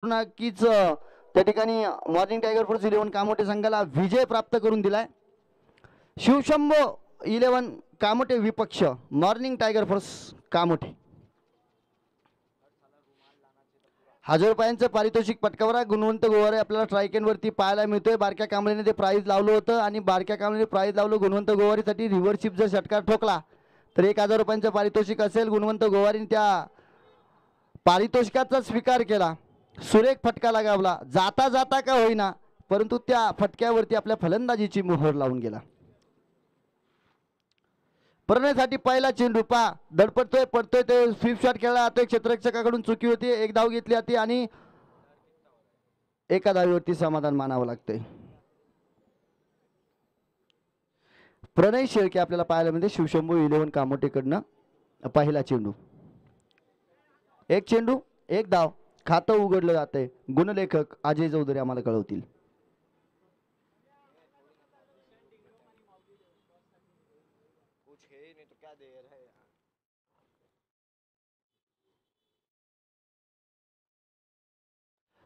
नक्कीच त्या ठिकाणी मॉर्निंग टायगर फोर्स 11 कामोटे संघाला विजय प्राप्त करून दिलाय. शिवशंभो 11 कामोटे विपक्ष मॉर्निंग टायगर फोर्स कामोटे. 1000 रुपयांचं पारितोषिक पटकावरा गुणवंत गोवारे आपल्याला ट्रायकेन वरती पाहायला मिळतोय. बारक्या कांबळेने ते प्राइज लावलं होतं आणि बारक्या कांबळेने प्राइज लावलं गुणवंत गोवारीसाठी. रिव्हर्शिप जर षटकार ठोकला तर 1000 रुपयांचं पारितोषिक असेल. गुणवंत गोवारीने त्या पारितोषिकाचा स्वीकार केला. सुरेख फटका लगावला जाता जाता का होईना, परंतु त्या फटक्यावरती आपल्या फलंदाजीची मोहर लावून गेला. प्रणयसाठी पहिला चेंडू पा धडपडतोय पडतोय ते स्वीप शॉट खेळला जातोय. क्षेत्ररक्षकाकडून चुकी होती. एक धाव घेतली जाते आणि एका धावीवरती समाधान मानावं लागतंय. प्रणय शेळके आपल्याला पाहायला म्हणजे शिवशंभू 11 कामोटेकडनं पहिला चेंडू. एक चेंडू एक धाव. खातं उघडलं जातंय. गुणलेखक अजय चौधरी आम्हाला कळवतील.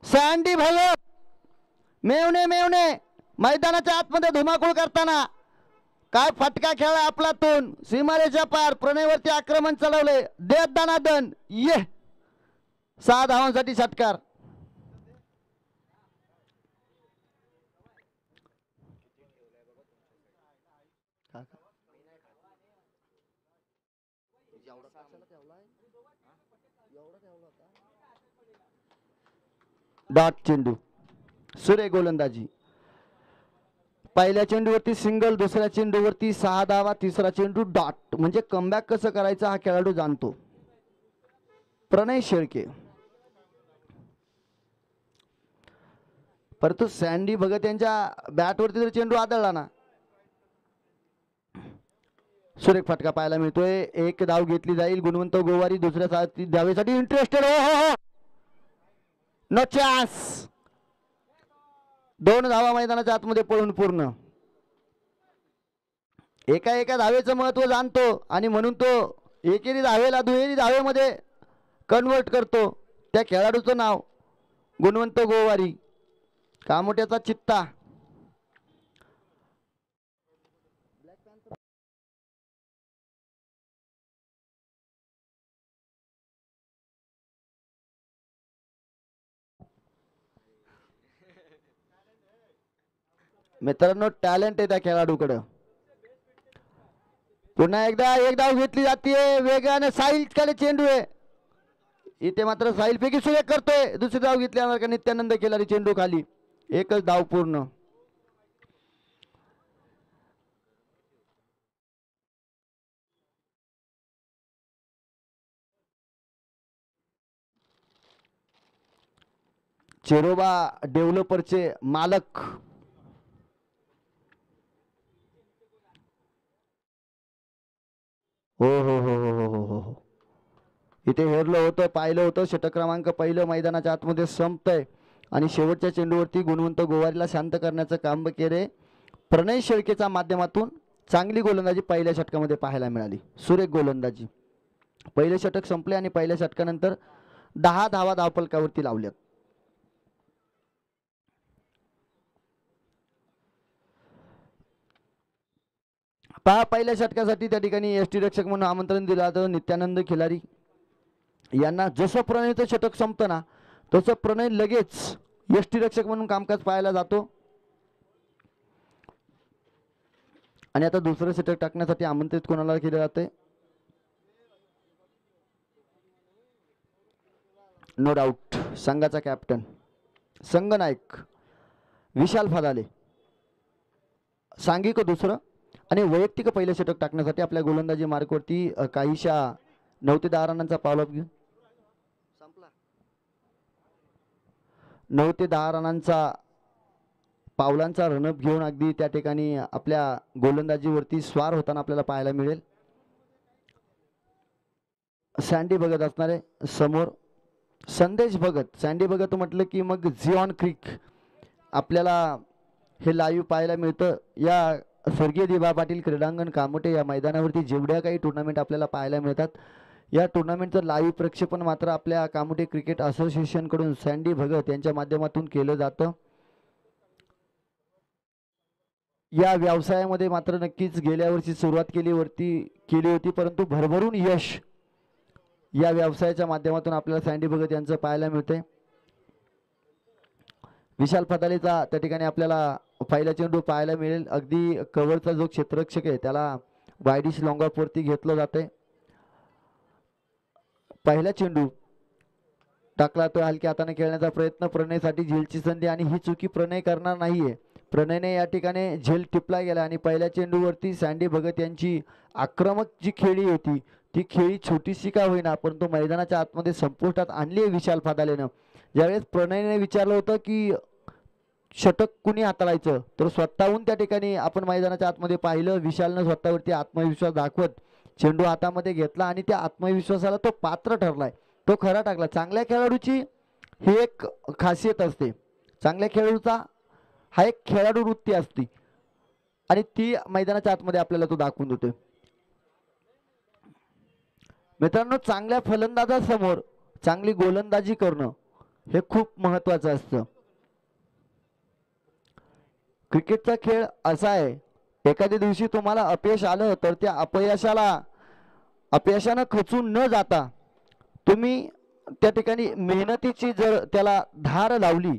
सँडी भगत मेवणे मेवणे मैदानाच्या आतमध्ये धुमाकूळ करताना काय फटका खेळला आपलातून. सीमारेच्या पार प्रणयवरती आक्रमण चढवले. देत दानादन ये 6 धावांसाठी षटकार. डॉट चेंडू सुरे गोलंदाजी. पहिल्या चेंडूवरती सिंगल, दुसऱ्या चेंडूवरती 6 धावा, तिसरा चेंडू डॉट. म्हणजे कमबॅक कसं करायचं हा खेळाडू जाणतो. प्रणय शेळके परंतु सँडी भगत यांच्या बॅटवरती जर चेंडू आदळला ना, सुरेख फटका पाहायला मिळतोय. एक धाव घेतली जाईल. गुणवंत गोवारी दुसऱ्या धावेसाठी इंटरेस्टेड. हो नो चान्स. 2 धावा मैदानाच्या आतमध्ये पळून पूर्ण. एका एका धावेचं महत्व जाणतो आणि म्हणून तो एकेरी धावेला दुहेरी धावेमध्ये कन्वर्ट करतो. त्या खेळाडूचं नाव गुणवंत गोवारी. कामोट्याचा चित्ता. मित्रांनो टॅलेंट आहे त्या खेळाडूकडं. पुन्हा एकदा एक धाव घेतली जाते. वेगाने साहिल कडे चेंडू आहे. इथे मात्र साहिल पैकी सुरेख करतोय. दुसरी धाव घेतल्यावर का नित्यानंद केलारी चेंडू खाली. एकच धाव पूर्ण. चेरोबा डेव्हलपरचे मालक हो हो हो हो हो हो हो इथे हेरलं होतं, पाहिलं होतं. षटक क्रमांक पहिलं मैदानाच्या आतमध्ये संपतंय आणि शेवटच्या चेंडूवरती गुणवंत गोवारीला शांत करण्याचं काम केले प्रणय शेळकेच्या माध्यमातून. चांगली गोलंदाजी पहिल्या षटकामध्ये पाहायला मिळाली. सुरेख गोलंदाजी. पहिले षटक संपले आणि पहिल्या षटकानंतर 10 धावा धावफलकावरती लावल्यात. पहिल्या षटकासाठी त्या ठिकाणी एसटी रक्षक म्हणून आमंत्रण दिलं जातं नित्यानंद खिलारी यांना. जसं प्रणयचं षटक संपतं ना तसं प्रणय लगेच एसटी रक्षक म्हणून कामकाज पाहायला जातो. आणि आता दुसरं षटक टाकण्यासाठी आमंत्रित कोणाला केलं जाते? नो डाऊट संघाचा कॅप्टन संघनायक विशाल फदाले. सांघिक दुसरं आणि वैयक्तिक पहिलं षटक टाकण्यासाठी आपल्या गोलंदाजी मार्कवरती काहीशा 9 ते 10 रनांचा पावलाप घेऊन 9 ते 10 रनांचा पावलांचा रनअप घेऊन अगदी त्या ठिकाणी आपल्या गोलंदाजीवरती स्वार होताना आपल्याला पाहायला मिळेल. सँडी भगत असणारे समोर. संदेश भगत. सँडी भगत म्हटलं की मग झिऑन क्रिक आपल्याला हे लाईव्ह पाहायला मिळतं. या स्वर्गीय दिबा पाटील क्रीडांगण कामोटे या मैदानावरती जेवढ्या काही टुर्नामेंट आपल्याला पाहायला मिळतात या टुर्नामेंटचं लाईव्ह प्रक्षेपण मात्र आपल्या कामोठे क्रिकेट असोसिएशन कडून सँडी भगत यांच्या माध्यमातून केलं जातं। या व्यवसायामध्ये मात्र नक्कीच गेल्या वर्षी सुरुवात केली होती, परंतु भरभरून यश या व्यवसायाच्या माध्यमातून आपल्याला सँडी भगत यांचं पाहायला मिळते। विशाल फतालेचा त्या ठिकाणी आपल्याला पहिला चेंडू पाहायला मिळेल। अगदी कव्हरचा जो क्षेत्ररक्षक आहे त्याला वायडिश लॉंग ऑफ वरती घेतलं जाते। पहिला चेंडू टाकला तो हलक्या हाताने खेळण्याचा प्रयत्न प्रणयसाठी झेलची संधी आणि ही चुकी प्रणय करणार नाहीये। प्रणयने या ठिकाणी झेल टिपला गेला आणि पहिल्या चेंडूवरती सँडी भगत यांची आक्रमक जी खेळी होती ती खेळी छोटीशी का होईना परंतु मैदानाच्या आतमध्ये संपुष्टात आणली आहे विशाल फतालेनं। ज्यावेळेस प्रणयने विचारलं होतं की षटक कुणी हाताळायचं तर स्वतःहून त्या ठिकाणी आपण मैदानाच्या आतमध्ये पाहिलं विशालनं स्वतःवरती आत्मविश्वास दाखवत चेंडू हातामध्ये घेतला आणि त्या आत्मविश्वासाला तो पात्र ठरलाय, तो खरा टाकला। चांगल्या खेळाडूची ही एक खासियत असते, चांगल्या खेळाडूचा हा एक खेळाडू वृत्ती असते आणि ती मैदानाच्या आतमध्ये आपल्याला तो दाखवून देतोय। मित्रांनो, चांगल्या फलंदाजासमोर चांगली गोलंदाजी करणं हे खूप महत्त्वाचं असतं। क्रिकेटचा खेळ असा आहे, एखाद्या दिवशी तुम्हाला अपयश आलं तर त्या अपयशानं खचून न जाता तुम्ही त्या ठिकाणी मेहनतीची जर त्याला धार लावली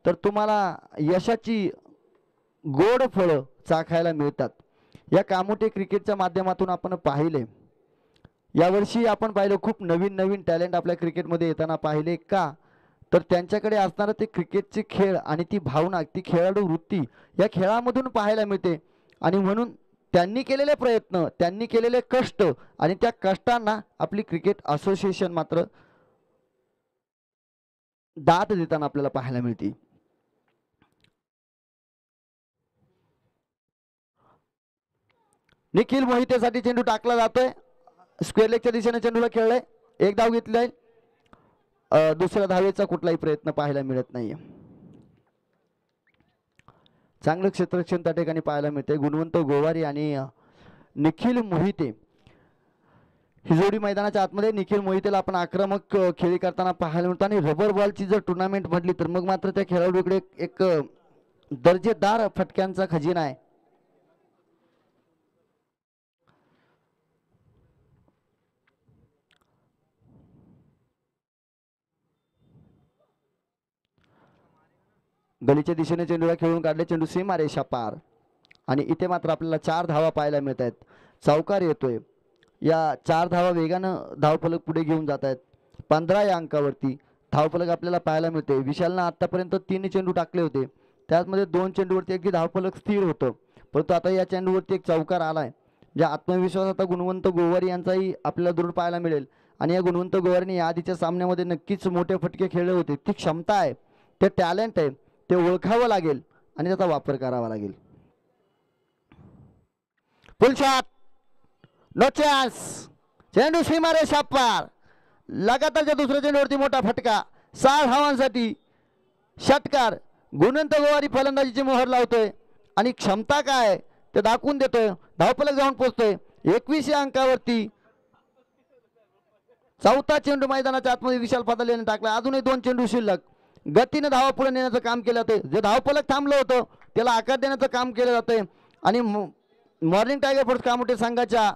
तर तुम्हाला यशाची गोड फळं चाखायला मिळतात। या कामोठे क्रिकेटच्या माध्यमातून आपण पाहिले, यावर्षी आपण पाहिलं खूप नवीन नवीन टॅलेंट आपल्या क्रिकेटमध्ये येताना पाहिले का तर त्यांच्याकडे असणारं ते क्रिकेटचे खेळ आणि ती भावना, ती खेळाडू वृत्ती या खेळामधून पाहायला मिळते आणि म्हणून त्यांनी केलेले प्रयत्न, त्यांनी केलेले कष्ट आणि त्या कष्टांना आपली क्रिकेट असोसिएशन मात्र दाद देताना आपल्याला पाहायला मिळते। निखिल मोहितेसाठी चेंडू टाकला जातोय, स्क्वेअर लेगच्या दिशेने चेंडूला खेळलाय, एक धाव घेतलाय, दुसऱ्या धावेचा कुठलाही प्रयत्न पाहायला मिळत नाहीये। चांगलं क्षेत्ररक्षण त्या ठिकाणी पाहायला मिळते। गुणवंत गोवारी आणि निखिल मोहिते ही जोडी मैदानाच्या आतमध्ये, निखिल मोहितेला आपण आक्रमक खेळी करताना पाहायला मिळतो आणि रबर बॉलची जर टुर्नामेंट म्हटली तर मग मात्र त्या खेळाडूकडे एक दर्जेदार फटक्यांचा खजिना आहे। गलीच्या दिशेने चेंडूला खेळून काढले, चेंडू सीमारेषा पार आणि इथे मात्र आपल्याला 4 धावा पाहायला मिळत आहेत। चौकार येतोय, या 4 धावा वेगानं धावफलक पुढे घेऊन जात आहेत। 15 या अंकावरती धावफलक आपल्याला पाहायला मिळते। विशालनं आतापर्यंत 3 चेंडू टाकले होते, त्यामध्ये 2 चेंडूवरती अगदी धावफलक स्थिर होतं, परंतु आता या चेंडूवरती एक चौकार आलाय। ज्या आत्मविश्वास आता गुणवंत गोवारी यांचाही आपल्याला दृढ पाहायला मिळेल आणि या गुणवंत गोवारीने या आधीच्या सामन्यामध्ये नक्कीच मोठे फटके खेळले होते। ती क्षमता आहे, ते टॅलेंट आहे, ते ओळखावं लागेल आणि त्याचा वापर करावा लागेल। फुल शॉट, नो चान्स, चेंडू सीमारेषा पार, लगातारच्या दुसऱ्या चेंडूवरती मोठा फटका, 6 धावांसाठी षटकार। गुणवंत गोवारी फलंदाजीची मोहर लावतोय आणि क्षमता काय ते दाखवून देतोय, धावफलक जाऊन पोहोचतोय। 21 या अंकावरती चौथा चेंडू मैदानाच्या आतमध्ये विशाल फताले यांनी टाकला, अजूनही 2 चेंडू शिल्लक। गतीने धावा पुढे नेण्याचं काम केलं जाते, जे धावफलक थांबलं होतं त्याला आकार देण्याचं काम केलं जाते आणि मॉर्निंग टायगर फोर्स कामोठे संघाच्या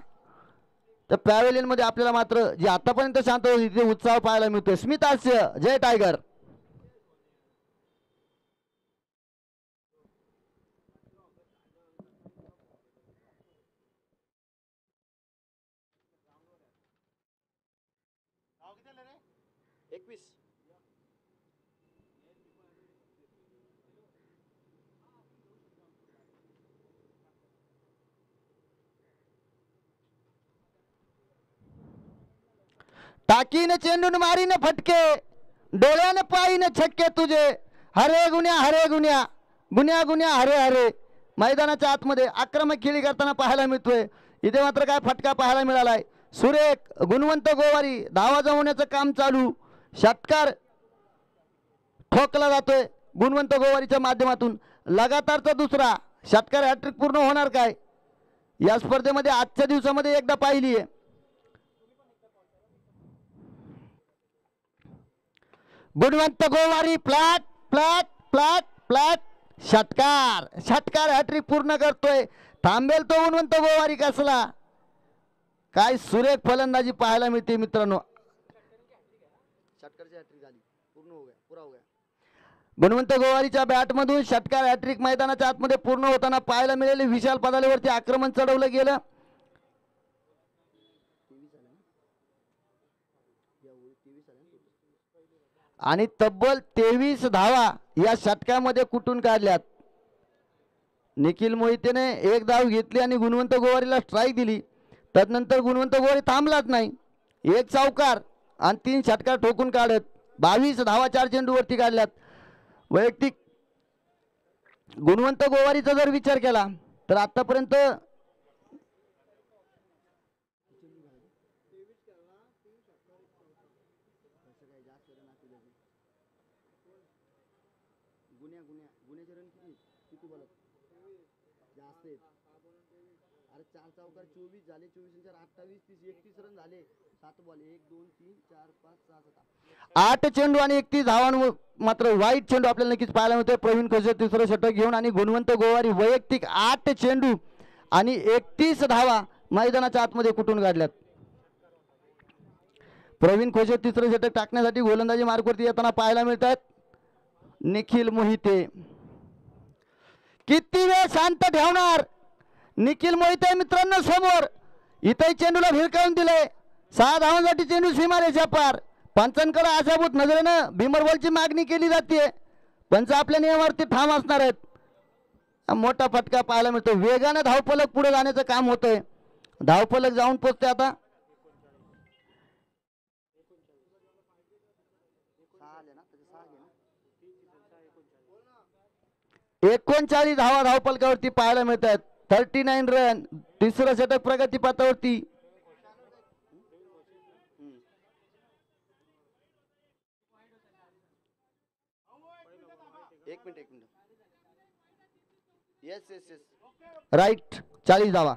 त्या पॅव्हेलियन मध्ये आपल्याला मात्र जे आतापर्यंत शांत होती तिथे उत्साह पाहायला मिळतोय। स्मितास्य जय टायगर। टाकीने चेंडून मारीने फटके, डोळ्याने पायीने छक्के तुझे, हरे गुन्या हरे गुन्या, गुन्या गुन्या हरे हरे। मैदानाच्या आतमध्ये आक्रमक खेळी करताना पाहायला मिळतोय, इथे मात्र काय फटका पाहायला मिळालाय। सुरेख गुणवंत गोवारी धावा जमवण्याचं काम चालू, षटकार ठोकला जातोय गुणवंत गोवारीच्या माध्यमातून। लगातारचा दुसरा षटकार, हॅट्रिक पूर्ण होणार काय या स्पर्धेमध्ये आजच्या दिवसामध्ये एकदा पाहिली आहे। Gunwant Gowari flat flat flat flat षटकार षटकार हॅट्रिक पूर्ण करतोय. थांबेल तो गुणवंत गोवारी कसला. काय सुरेख फलंदाजी पाहायला मिळते मित्रांनो. षटकारची हॅट्रिक झाली पूर्ण हो गया पुरा हो गया. गुणवंत गोवारीच्या बॅटमधून षटकार हॅट्रिक मैदानाच्या आतमध्ये पूर्ण होताना पाहायला मिळेल. विशाल पदालेवरती आक्रमण चढवलं गेलं आणि तब्बल 23 धावा या षटकामध्ये कुठून काढल्यात. निखिल मोहितेने एक धाव घेतली आणि गुणवंत गोवारीला स्ट्राईक दिली. तदनंतर गुणवंत गोवारी थांबलाच नाही. एक चौकार आणि 3 षटकार ठोकून काढत 22 धावा 4 चेंडूवरती काढल्यात. वैयक्तिक गुणवंत गोवारीचा जर विचार केला तर आतापर्यंत अरे 4 चौकार 24 झाले. 24 28 30 31 रन झाले. 7 बॉल 1 2 3 4 5 6 7 8 चेंडू आणि 31 धावांवर मात्र वाईट चेंडू आपल्याला नक्कीच पाहायला मिळतोय. प्रवीण खोसे तिसरं षटक घेऊन आणि गुणवंत गोवारी वैयक्तिक 8 चेंडू आणि 31 धावा मैदानाच्या आतमध्ये कुठून काढल्यात. प्रवीण खोसे तिसरं षटक टाकण्यासाठी गोलंदाजी मार्गवरती येताना पाहायला मिळतात. निखिल मोहिते किती वेळ शांत ठेवणार. निखिल मोहिते मित्रांनो समोर इथे चेंडूला भिरकावून दिले. 6 धावांसाठी चेंडू सीमारेषा पार. पंचांकडे आशाभूत नजरेनं भीमरबॉलची मागणी केली जाते. पंच आपल्या नियमावरती ठाम असणार आहेत. मोठा फटका पाहायला मिळतो. वेगानं धावफलक पुढे जाण्याचं काम होतंय. धावफलक जाऊन पोचते आता. 39 धावा धावफलकावरती पाहायला मिळतात. 39 रन. तिसरं षटक प्रगतीपथावरती. एक minute yes yes yes right. 40 धावा.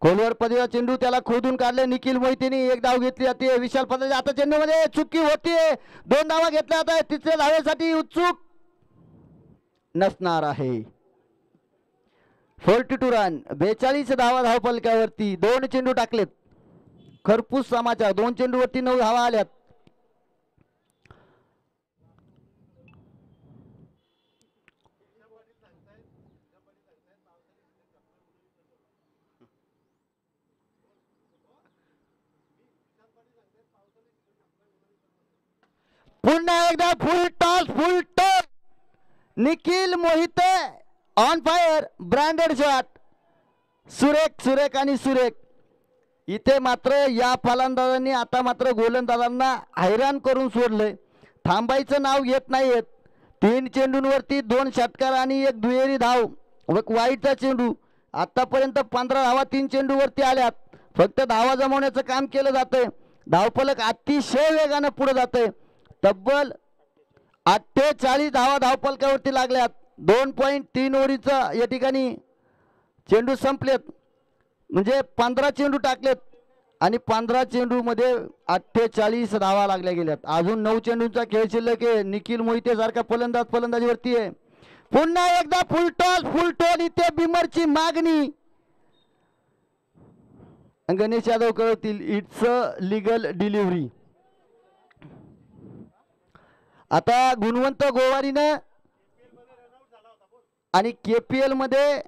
खोलवर पदीचा चेंडू त्याला खोदून काढले. निखिल मोहितेने एक धाव घेतली जाते. विशाल पदाची आता चेंडू मध्ये चुकी होतीये. 2 धावा घेतल्या जात आहेत. तिसऱ्या धावेसाठी उत्सुक नसणार आहे. 42 रन. 42 धावा धावफलकावरती. 2 चेंडू टाकलेत. खरपूस समाचार. 2 चेंडूवरती 9 धावा आल्यात. पुन्हा एकदा फुल toss. Nikhil Mohite on fire. Branded shot. सुरेख आणि सुरेख. इथे मात्र या फलंदाजांनी आता मात्र गोलंदाजांना हैराण करून सोडलंय. थांबायचं नाव घेत नाहीयेत. 3 चेंडूंवरती 2 षटकार आणि 1 दुहेरी धाव. वाईटचा चेंडू. आतापर्यंत 15 धावा 3 चेंडूवरती आल्यात. फक्त धावा जमवण्याचं काम केलं जातंय. धावफलक अतिशय वेगानं पुढे जातंय. तब्बल 48 धावा धावफलकावरती लागल्यात. 2.3 ओव्हरीचं या ठिकाणी चेंडू संपलेत. म्हणजे 15 चेंडू टाकलेत आणि 15 चेंडू मध्ये 48 धावा लागल्या गेल्यात. अजून 9 चेंडूंचा खेळ शिल्लक आहे. निखिल मोहिते सारखा फलंदाजीवरती आहे. पुन्हा एकदा फुल टॉस. इथे बिमरची मागणी. गणेश यादव कळवतील इट्स अ लिगल डिलिव्हरी. आता गुणवंत गोवारीनं आणि KPL मध्ये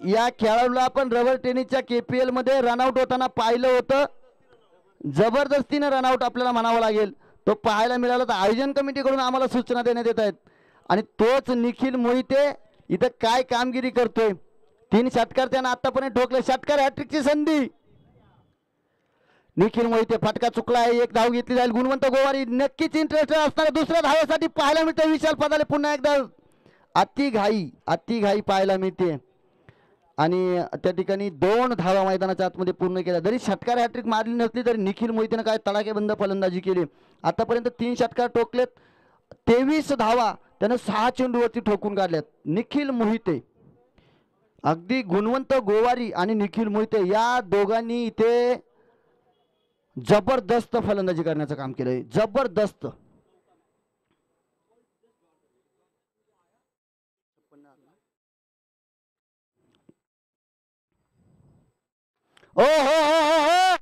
या खेळाडूला आपण रबर टेनिसच्या KPL मध्ये रनआउट होताना पाहिलं होतं. जबरदस्तीने रनआउट आपल्याला म्हणावं लागेल. तो पाहायला मिळाला. तर आयोजन कमिटीकडून आम्हाला सूचना देण्यात येत आहेत. आणि तोच निखिल मोहिते इथं काय कामगिरी करतोय. 3 षटकार त्यानं आतापर्यंत ठोकले. षटकार हॅट्रिकची संधी. निखिल मोहिते फटका चुकला आहे. 1 धाव घेतली जाईल. गुणवंत गोवारी नक्कीच इंटरेस्टेड असणार. दुसऱ्या धावेसाठी पाहायला मिळते. विशाल पदाले पुन्हा एकदा अति घाई पाहायला मिळते. आणि त्या ठिकाणी 2 धावा मैदानाच्या आतमध्ये पूर्ण केल्या. जरी षटकार हॅट्रिक मारली नसली तरी निखिल मोहितेने काय तडाखेबंद फलंदाजी केली. आतापर्यंत 3 षटकार ठोकलेत. 23 धावा त्यानं 6 चेंडूवरती ठोकून काढल्यात. निखिल मोहिते अगदी गुणवंत गोवारी आणि निखिल मोहिते या दोघांनी इथे जबरदस्त फलंदाजी करण्याचं काम केलंय, जबरदस्त. ओ हो,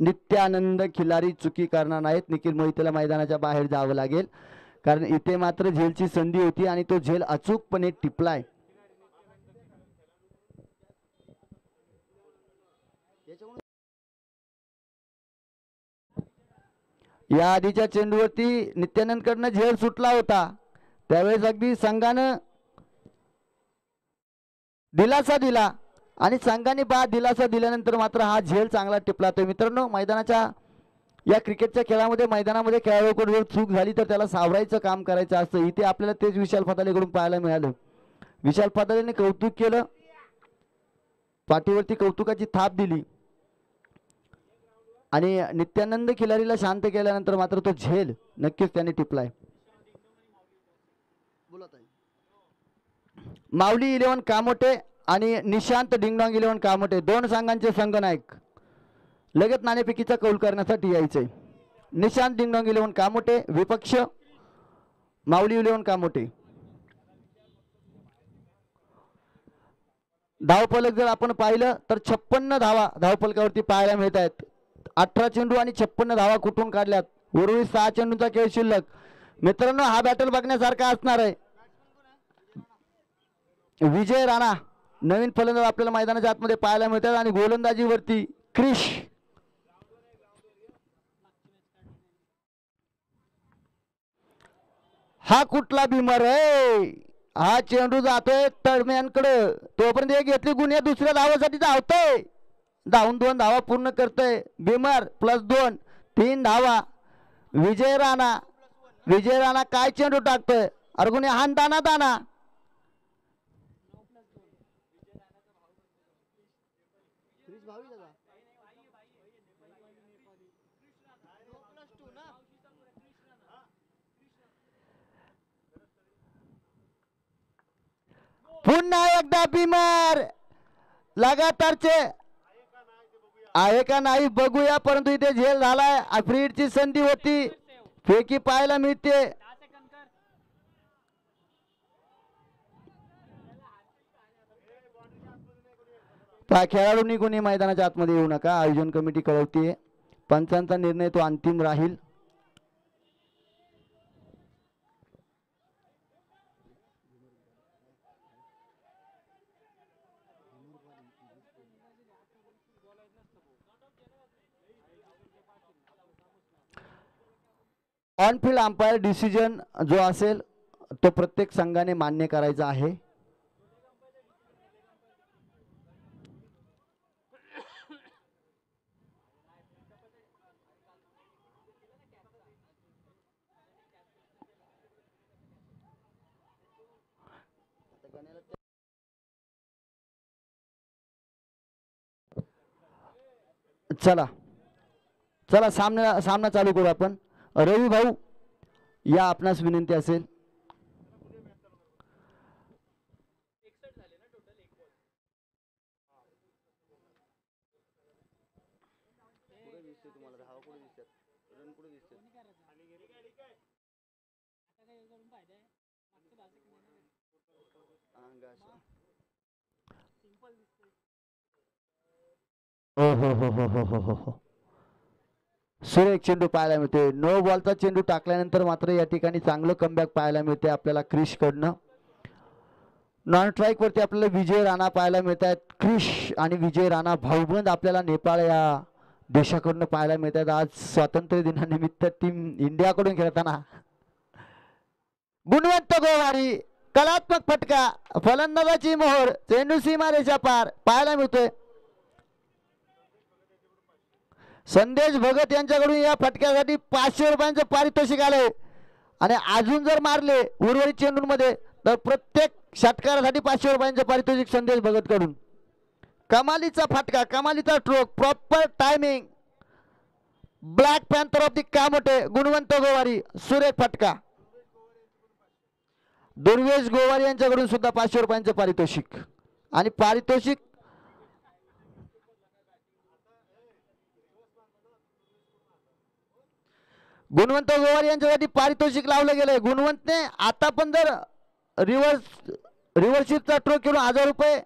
नित्यानंद खिलारी चुकी करणार नाहीत. निखिल मोहितेला मैदानाच्या बाहेर जावं लागेल, कारण इथे मात्र झेलची संधी होती आणि तो झेल अचूकपणे टिपलाय. या आधीच्या चेंडूवरती नित्यानंदकडनं झेल सुटला होता, त्यावेळेस अगदी संघानं दिलासा दिला आणि संघाने दिलासा दिल्यानंतर मात्र हा झेल चांगला टिपला. तर मित्रांनो, मैदानाच्या या क्रिकेटच्या खेळामध्ये मैदानामध्ये खेळाडूकडून जर चूक झाली तर त्याला सावरायचं काम करायचं असतं. इथे आपल्याला तेच विशाल फतालेकडून पाहायला मिळालं. विशाल फतालेने कौतुक केलं, पाठीवरती कौतुकाची थाप दिली आणि नित्यानंद खिलारीला शांत केल्यानंतर मात्र तो झेल नक्कीच त्याने टिपलाय. माऊली 11 कामोटे आणि निशांत डिंगडॉंग 11 कामोटे दोन संघांचे संघनायक लगेच नाणेफेकीचा कौल करण्यासाठी यायचे. निशांत डिंगडॉंग 11 कामोटे विपक्ष माऊली 11 कामोटे. धावफलक जर आपण पाहिलं तर 56 धावा धावफलकावरती पाहायला मिळत आहेत. 18 चेंडू आणि 56 धावा कुठून काढल्यात. उर्वरित 6 चेंडूंचा खेळ शिल्लक. मित्रांनो, हा बॅटल बघण्यासारखा असणार आहे. विजय राणा नवीन फलंदाज आपल्याला मैदानाच्या आतमध्ये पाहायला मिळतात आणि गोलंदाजीवरती क्रिश. हा कुठला भीमर आहे. हा चेंडू जातोय तळम्यांकडे, तोपर्यंत एक घेतली गुन्हे दुसऱ्या धावासाठी धावतोय, धावून 2 धावा पूर्ण करतोय. भीमर +2 3 धावा. विजय राणा काय चेंडू टाकतोय. अरे गुन्हे हान दाना दाना. पुन्हा एकदा भीमर लगातारचे आहे का नाही बघूया, परंतु इथे झेल झालाय. फ्रीडची संधी होती, फेकी पाहायला मिळते. खेळाडूंनी कोणी मैदानाच्या आतमध्ये येऊ नका, आयोजन कमिटी कळवते. पंचांचा निर्णय तो अंतिम राहील. ऑन फील्ड अंपायर डिसिजन जो असेल तो प्रत्येक संघाने मान्य करायचा आहे. चला चला सामना चालू करू आपण. रवी भाऊ या, आपणास विनंती असेल. हो हो हो हो हो हो हो हो. सुरेख चेंडू पाहायला मिळते. नो बॉलचा चेंडू टाकल्यानंतर मात्र या ठिकाणी चांगलं कमबॅक पाहायला मिळते आपल्याला क्रिश कडनं. नॉन स्ट्राईक वरती आपल्याला विजय राणा पाहायला मिळत आहेत. क्रिश आणि विजय राणा भाऊबंद आपल्याला नेपाळ या देशाकडून पाहायला मिळतात. आज स्वातंत्र्य दिनानिमित्त टीम इंडियाकडून खेळताना गुणवंत गोवारी कलात्मक फटका, फलंदाजाची मोहर, चेंडू सीमा रेषा पार पाहायला मिळतोय. संदेश भगत यांच्याकडून या फटक्यासाठी 500 रुपयांचं पारितोषिक आलंय आणि अजून जर मारले उर्वरित चेंडूंमध्ये तर प्रत्येक षटकारासाठी 500 रुपयांचं पारितोषिक संदेश भगत कडून. कमालीचा फटका, कमालीचा stroke, proper timing. Black panther of the Kamothe Gunwant Gowari सुरेख फटका. दुर्वेश गोवार यांच्याकडून सुद्धा 500 रुपयांचं पारितोषिक आणि पारितोषिक गुणवंत गोवार यांच्यासाठी पारितोषिक लावलं गेलंय. गुणवंतने आता पण जर रिव्हर्सचा ट्रो करून 1000 रुपये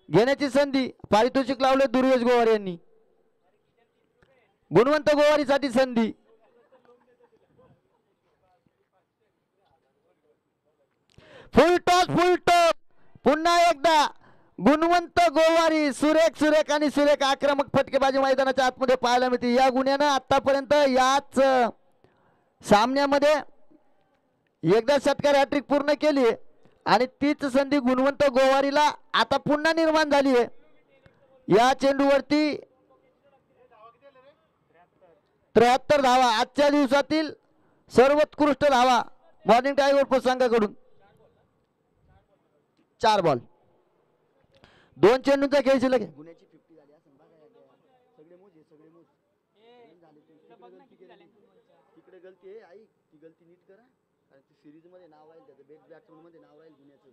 घेण्याची संधी पारितोषिक लावले दुर्वेश गोवार यांनी. गुणवंत गोवारीसाठी संधी. फुल टॉस पुन्हा एकदा गुणवंत गोवारी सुरेख आणि सुरेख आक्रमक फटकेबाजी मैदानाच्या आतमध्ये पाहायला मिळते. या गुन्ह्यानं आतापर्यंत याच सामन्यामध्ये एकदा षटकार हॅट्रिक पूर्ण केली आहे आणि तीच संधी गुणवंत गोवारीला आता पुन्हा निर्माण झाली आहे. या चेंडूवरती 73 धावा आजच्या दिवसातील सर्वोत्कृष्ट धावा मॉर्निंग टायगर संघाकडून. 4 बॉल 2 चेंडूंचा खेळ शिल्लक आहे. गुन्ह्याची 50 झाली असं सगळे मोज तिकडे गलती आहे. आई ती गलती नीट करा कारण ती सिरीज मध्ये नाव राहील त्याचं बेस्ट बॅट्समन मध्ये नाव राहील गुन्ह्याचं.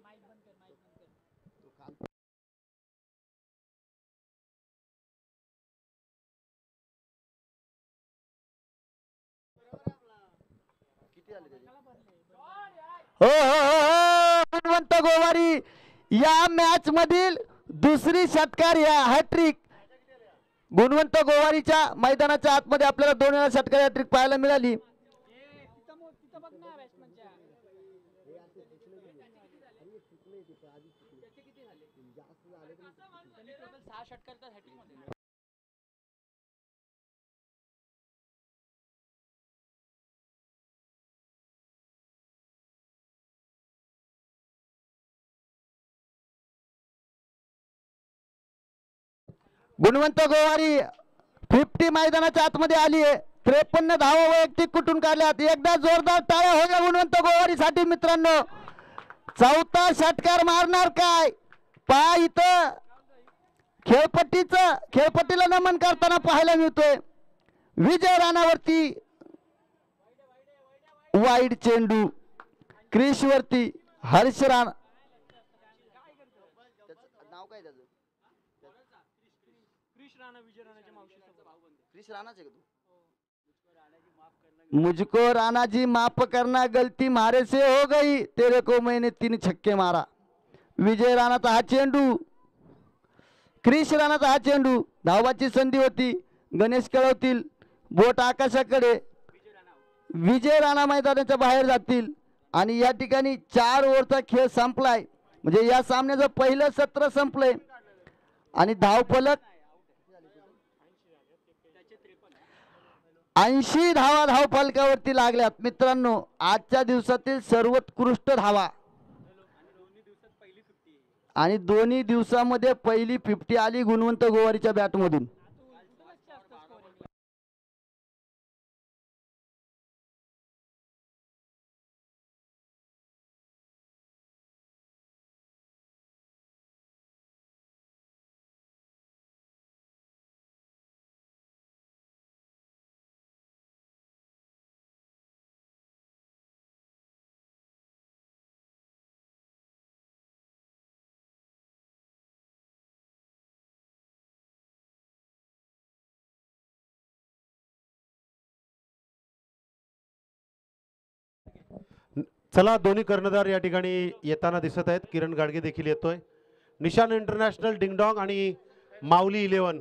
हो हो हो हो गुणवंत गोवारी या मॅच मधील दुसरी षटकार या हॅट्रिक गुणवंत गोवारीच्या मैदानाच्या आतमध्ये आपल्याला 2 वेळा षटकार हॅट्रिक पाहायला मिळाली. गुणवंत गोवारी 50 मैदानाच्या आतमध्ये आली आहे. 53 धावा वैयक्तिक कुठून काढल्यात. एकदा जोरदार टाळ्या होत्या गुणवंत गोवारीसाठी मित्रांनो. चौथा षटकार मारणार काय पहा इथं खेळपट्टीला नमन करताना पाहायला मिळतोय. विजय राणावरती वाईड चेंडू क्रिश वरती हर्ष राणा. नाव काय त्याचं? मुझको राणा जी माफ करना गलती मारे से हो गई तेरे को मैंने 3 छक्के मारा. विजय राणाचा हा चेंडू क्रिश राणाचा हा चेंडू धावाची संधी होती. गणेश कळवतील बोट आकाशाकडे. विजय राणा मैदानाच्या बाहेर जातील आणि या ठिकाणी 4 ओव्हरचा खेळ संपलाय. म्हणजे या सामन्याचं पहिलं सत्र संपलंय आणि धावफलक 80 धावा धावफलकावरती लागल्यात मित्रांनो. आजच्या दिवसातील सर्वोत्कृष्ट धावा आणि दोन्ही दिवसामध्ये पहिली 50 आली गुणवंत गोवारीच्या बॅटमधून. चला दोन्ही कर्णधार या ठिकाणी येताना दिसत आहेत. किरण गाडगे देखील येतोय. निशान इंटरनॅशनल डिंगडॉंग आणि माऊली 11.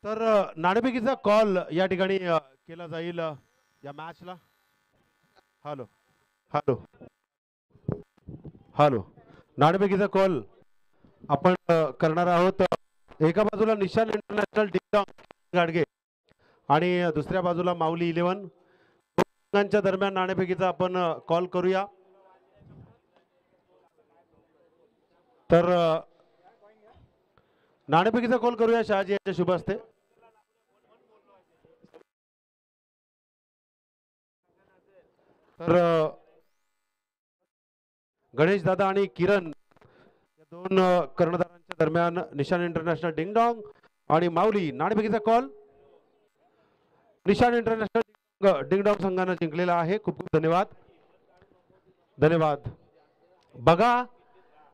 तर नाणेफेकीचा कॉल या ठिकाणी केला जाईल या मॅचला. हॅलो हॅलो हॅलो नाणेफेकीचा कॉल आपण करणार आहोत. एका बाजूला निशान इंटरनॅशनल डिंगडॉंग गाडगे आणि दुसऱ्या बाजूला माऊली 11 संघांच्या दरम्यान नाणेफेकीचा आपण कॉल करूया. तर नाणेफेकीचा कॉल करूया शहाजी यांच्या शुभ हस्ते. तर गणेश दादा आणि किरण या दोन कर्णधारांच्या दरम्यान निशान इंटरनॅशनल डिंगडॉंग आणि माऊली नाणेफेकीचा कॉल. निशान इंटरनॅशनल डिंगडॉंग संघानं जिंकलेला आहे. खूप खूप धन्यवाद. धन्यवाद. बघा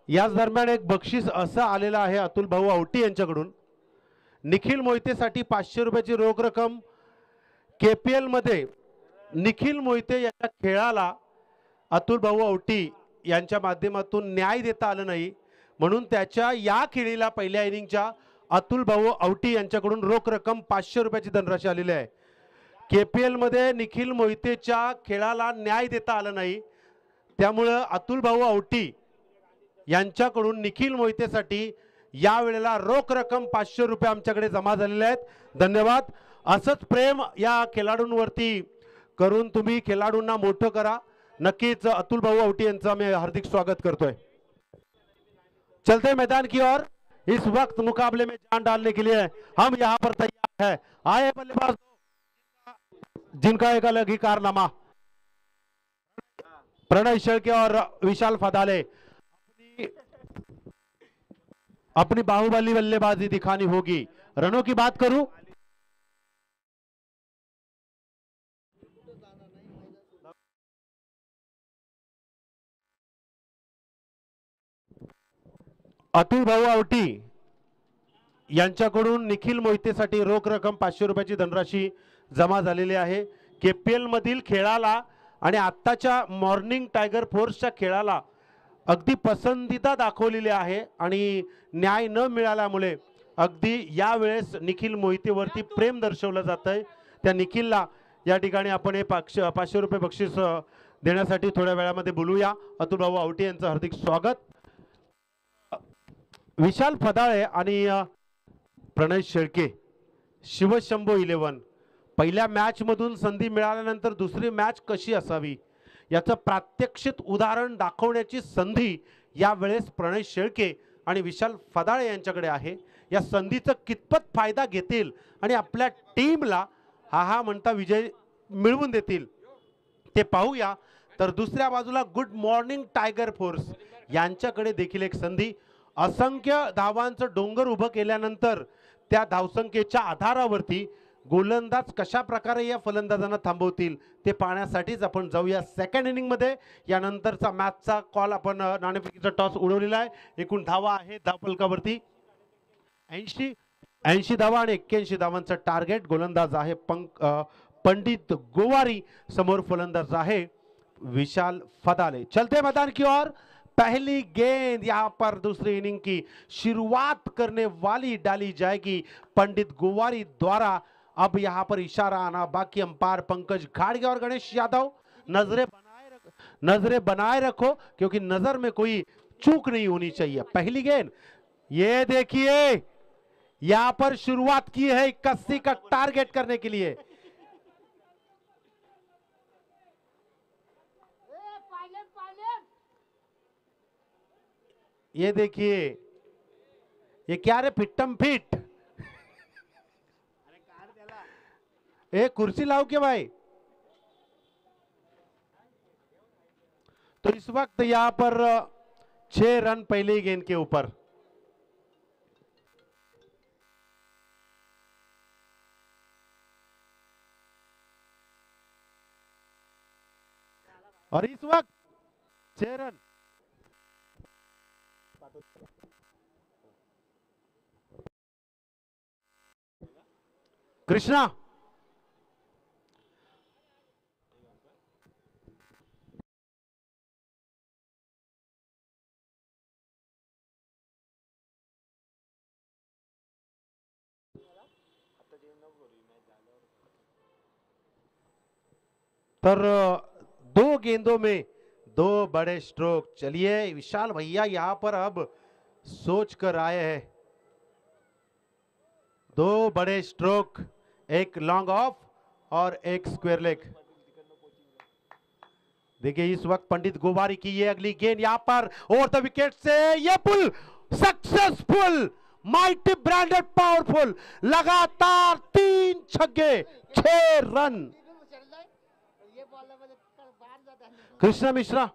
याच दरम्यान एक बक्षीस असं आलेलं आहे अतुल भाऊ आवटी यांच्याकडून. निखिल मोहितेसाठी 500 रुपयाची रोख रक्कम. KPL मध्ये निखिल मोहिते यांच्या खेळाला अतुल भाऊ आवटी यांच्या माध्यमातून न्याय देता आलं नाही, म्हणून त्याच्या या खेळीला पहिल्या इनिंगच्या अतुल भाऊ आवटी यांच्याकडून रोख रक्कम 500 रुपयाची धनराशी आलेली आहे. KPL मध्ये निखिल मोहितेच्या खेळाला न्याय देता आलं नाही, त्यामुळं अतुल भाऊ आवटी यांच्याकडून निखिल मोहितेसाठी या वेळेला रोख रक्कम 500 रुपये आमच्याकडे जमा झालेले आहेत. धन्यवाद. असंच प्रेम या खेळाडूंवरती करून तुम्ही खेळाडूंना मोठं करा. नक्कीच अतुल भाऊ आवटी यांचं मैं हार्दिक स्वागत करतोय. चलते मैदान की ओर. इस वक्त मुकाबले में जान डालने के लिए हम यहाँ पर तैयार है. आए बल्लेबाज जिनका एक अलग ही कारनामा. प्रणय शेळके और विशाल फदाले अपनी बाहुबली बल्लेबाजी दिखानी होगी. रनों की बात करूं अतुल भाऊ आवटी यांच्याकडून निखिल मोहितेसाठी रोख रक्कम 500 रुपयाची धनराशी जमा झालेली आहे. KPL मधील खेळाला आणि आत्ताच्या मॉर्निंग टायगर फोर्सच्या खेळाला अगदी पसंतीदा दाखवलेली आहे आणि न्याय न मिळाल्यामुळे अगदी यावेळेस निखिल मोहितेवरती प्रेम दर्शवलं जात आहे. त्या निखिलला या ठिकाणी आपण हे 500 रुपये बक्षीस देण्यासाठी थोड्या वेळामध्ये बोलूया. अतुल भाऊ आवटी यांचं हार्दिक स्वागत. विशाल फदाळे आणि प्रणय शेळके शिवशंभो 11 पहिल्या मॅच मधून संधी मिळाल्यानंतर दुसरी मॅच कशी असावी याचं प्रात्यक्षिक उदाहरण दाखवण्याची संधी यावेळेस प्रणय शेळके आणि विशाल फदाळे यांच्याकडे आहे. या संधीचा कितपत फायदा घेतील आणि आपल्या टीमला हा म्हणता विजय मिळवून देतील ते पाहूया. तर दुसऱ्या बाजूला गुड मॉर्निंग टायगर फोर्स यांच्याकडे देखील एक संधी. असंख्य धावांचं डोंगर उभं केल्यानंतर त्या धावसंख्येच्या आधारावरती गोलंदाज कशा प्रकारे या फलंदाजांना थांबवतील ते पाहण्यासाठीच आपण जाऊया सेकंड इनिंग मध्ये. यानंतरचा मॅचचा कॉल आपण नाणेफेकीचा टॉस उडवलेला आहे. एकूण धावा आहे धावफलकावरती 80 धावा आणि 81 धावांचं टार्गेट. गोलंदाज आहे पंडित गोवारी, समोर फलंदाज आहे विशाल फदाले. चलते मैदान की ओर. पहली गेंद यहाँ पर दूसरी इनिंग की शुरुआत करने वाली डाली जाएगी पंडित गोवारी द्वारा. अब यहाँ पर इशारा आना बाकी. अंपायर पंकज घाड़गे और गणेश यादव नजरें बनाए रखो क्योंकि नजर में कोई चूक नहीं होनी चाहिए. पहली गेंद ये देखिए यहाँ पर शुरुआत की है 81 का टारगेट करने के लिए. ये देखिए ये क्या रे फिट्टम फिट. ए कुर्सी लाओ के भाई. तो इस वक्त यहां पर 6 रन पहले ही गेंद के ऊपर. और इस वक्त 6 रन कृष्णा. तर 2 गेंदों में दो बड़े स्ट्रोक। चलिए विशाल भैया यहां पर अब सोच कर आए हैं। दो बड़े स्ट्रोक, एक लॉन्ग ऑफ और एक स्क्वायर लेग। देखिए इस वक्त पंडित गोवारी की ये अगली गेंद यहां पर ओवर द विकेट से, ये पुल सक्सेसफुल, माइटी ब्रांडेड पावरफुल, लगातार 3 छक्के 6 रन। कृष्णा मिश्रा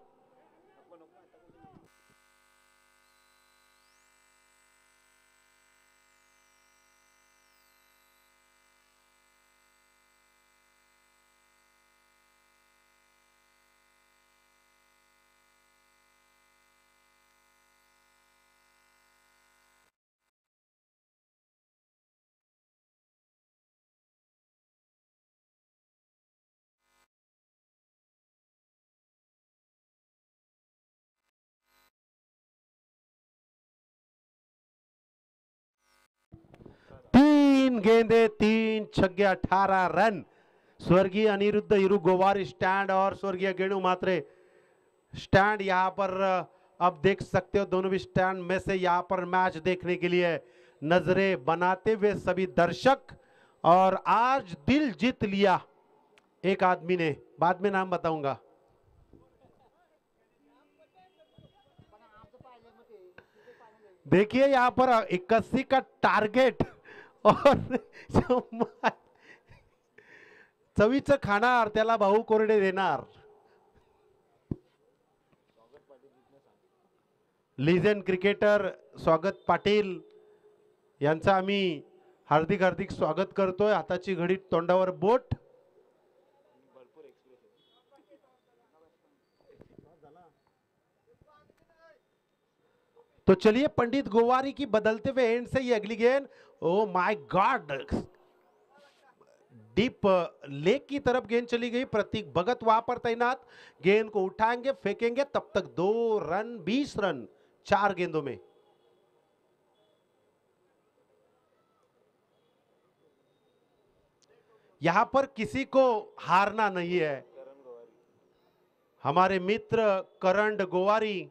तीन गेंदे 3 छक्के 18 रन। स्वर्गीय अनिरुद्ध हिरू गोवारी स्टैंड और स्वर्गीय गेणु मात्रे स्टैंड यहां पर अब देख सकते हो। दोनों भी स्टैंड में से यहां पर मैच देखने के लिए नजरें बनाते हुए सभी दर्शक। और आज दिल जीत लिया एक आदमी ने, बाद में नाम बताऊंगा। देखिए यहां पर 81 का टारगेट और चवीचं खाणार त्याला भाऊ कोरडे देणार। लिजेंड क्रिकेटर स्वागत पाटील यांचं आम्ही हार्दिक हार्दिक स्वागत करतोय। हाताची घडी, तोंडावर बोट। तो चलिए पंडित गोवारी की बदलते हुए एंड से ये अगली गेंद, oh my God, deep leg की तरफ गेंद चली गई। प्रतीक भगत वहां पर तैनात, गेंद को उठाएंगे, फेंकेंगे, तब तक 2 रन 20 रन 4 गेंदों में। यहां पर किसी को हारना नहीं है। हमारे मित्र करण गोवारी,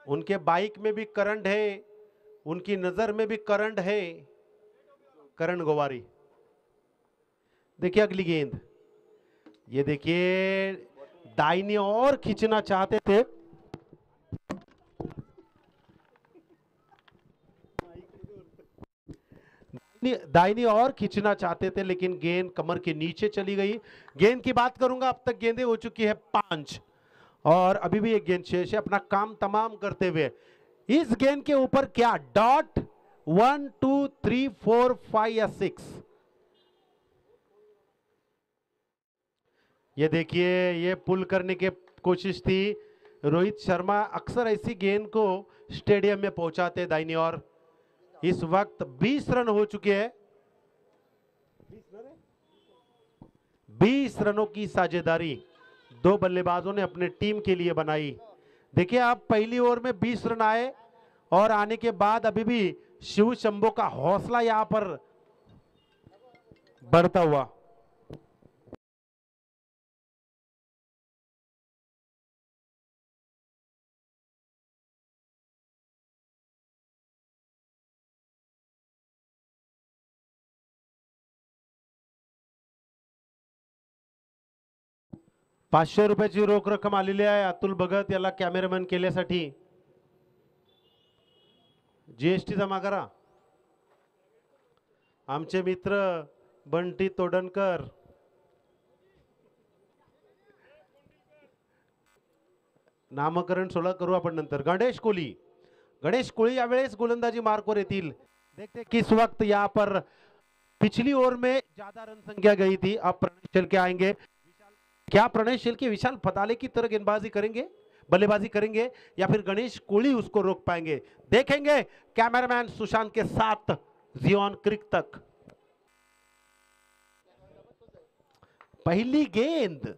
उनके बाइक में भी करंट है, उनकी नजर में भी करंट है। करण गोवारी, देखिए अगली गेंद, ये देखिए दाहिनी ओर खींचना चाहते थे, दाहिनी ओर खींचना चाहते थे लेकिन गेंद कमर के नीचे चली गई। गेंद की बात करूंगा, अब तक गेंदें हो चुकी है 5 और अभी भी एक गेंद शेष है अपना काम तमाम करते हुए। इस गेंद के ऊपर क्या डॉट 1 2 3 4 5 या 6, ये देखिए ये पुल करने की कोशिश थी। रोहित शर्मा अक्सर ऐसी गेंद को स्टेडियम में पहुंचाते दाहिनी ओर। इस वक्त 20 रन हो चुके हैं, 20 रनों की साझेदारी दो बल्लेबाजों ने अपने टीम के लिए बनाई। देखिए आप पहली ओवर में 20 रन आए और आने के बाद अभी भी शिव शंभो का हौसला यहां पर बढ़ता हुआ। ₹500 रोख रक्कम आलेली आहे अतुल भगत याला कॅमेरामॅन केल्यासाठी। जीएसटी जमा करा। आमचे मित्र बंटी तोडणकर, नामकरण 16 करू आपण नंतर। गणेश कोहली यावेळेस गोलंदाजी मार्कवर येतील। देखते किस वक्त यहाँ पर पिछली ओवर में ज्यादा रन संख्या गई थी। अब प्रणय शेल्के आएंगे। क्या प्रणय शेल्के विशाल फताले की तरह गेंदबाजी करेंगे, बल्लेबाजी करेंगे, या फिर गणेश कोहली उसको रोक पाएंगे? देखेंगे कैमरामैन सुशांत के साथ जियोन क्रिक तक। पहली गेंद,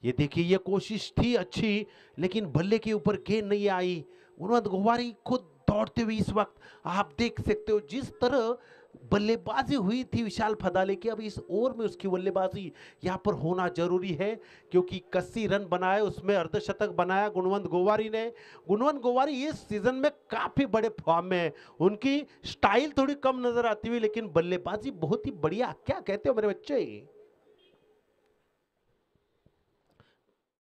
ये देखिए ये कोशिश थी अच्छी लेकिन बल्ले के ऊपर गेंद नहीं आई। उन्मद गोवारी खुद दौड़ते हुए इस वक्त आप देख सकते हो जिस तरह बल्लेबाजी हुई थी विशाल फदाले की, अब इस ओवर में उसकी बल्लेबाजी यहाँ पर होना जरूरी है, क्योंकि 81 रन बनाए, उसमें अर्धशतक बनाया गुणवंत गोवारी ने। गुणवंत गोवारी इस सीजन में काफी बड़े फॉर्म में है, उनकी स्टाइल थोड़ी कम नजर आती हुई, लेकिन बल्लेबाजी बहुत ही बढ़िया। क्या कहते हो मेरे बच्चे?